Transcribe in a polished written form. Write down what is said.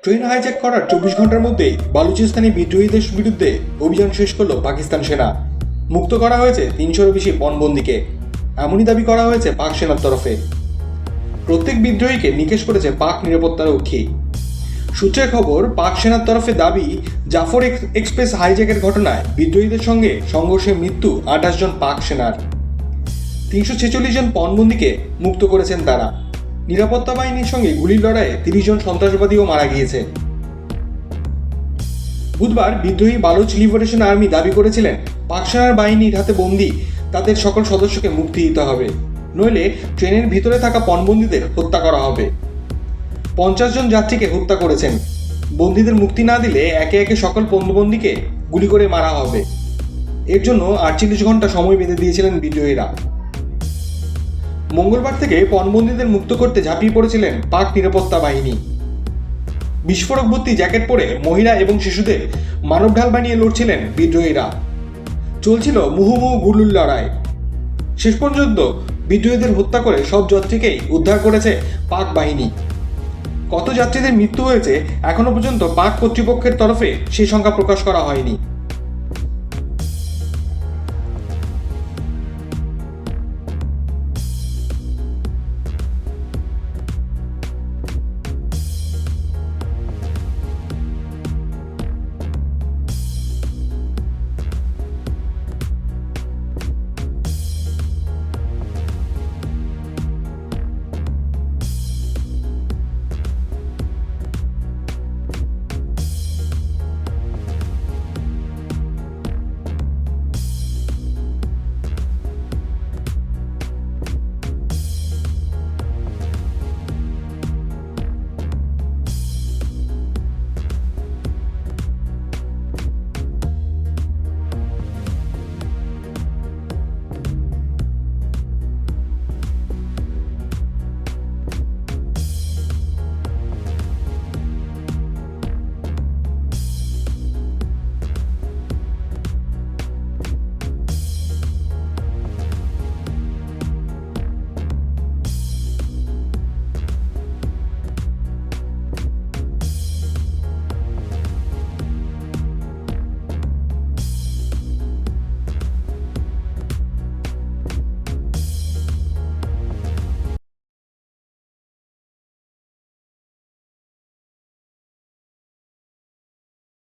Train hijack করার 24 ঘন্টার মধ্যেই বালুচিস্তানি বিদ্রোহীদের বিরুদ্ধে অভিযান শেষ করল পাকিস্তান সেনা। মুক্ত করা হয়েছে 300-এরও বেশি পণবন্দীকে, এমনই দাবি করা হয়েছে পাক সেনার তরফে। প্রত্যেক বিদ্রোহীকে নিকেশ করেছে পাক নিরাপত্তারক্ষী। সূত্রের খবর, পাক সেনার তরফে দাবি, জাফর এক্সপ্রেস হাইজ্যাকের ঘটনায় বিদ্রোহীদের সঙ্গে সংঘর্ষে মৃত্যু 28 জন পাক সেনার। 346 জন পণবন্দীকে মুক্ত করেছেন তারা। নিরাপত্তা বাহিনীর সঙ্গে গুলির লড়াইয়ে 30 জন সন্ত্রাসবাদীও মারা গিয়েছে। বুধবার বিদ্রোহী বালুচ লিবারেশন আর্মি দাবি করেছিলেন, পাক সেনার বাহিনীর হাতে বন্দী তাদের সকল সদস্যকে মুক্তি দিতে হবে, নইলে ট্রেনের ভিতরে থাকা পণবন্দীদের হত্যা করা হবে। 50 জন যাত্রীকে হত্যা করেছেন। বন্দীদের মুক্তি না দিলে একে একে সকল পণবন্দীকে গুলি করে মারা হবে। এর জন্য 48 ঘন্টা সময় বেঁধে দিয়েছিলেন বিদ্রোহীরা। মঙ্গলবার থেকে পণবন্দীদের মুক্ত করতে ঝাঁপিয়ে পড়েছিলেন পাক নিরাপত্তা বাহিনী। বিস্ফোরক ভর্তি জ্যাকেট পরে মহিলা এবং শিশুদের মানবঢাল বানিয়ে লড়ছিলেন বিদ্রোহীরা। চলছিল মুহুর্মুহু গুলির লড়াই। শেষ পর্যন্ত বিদ্রোহীদের হত্যা করে সব যাত্রীকেই উদ্ধার করেছে পাক বাহিনী। কত যাত্রীদের মৃত্যু হয়েছে এখনো পর্যন্ত পাক কর্তৃপক্ষের তরফে সেই সংখ্যা প্রকাশ করা হয়নি।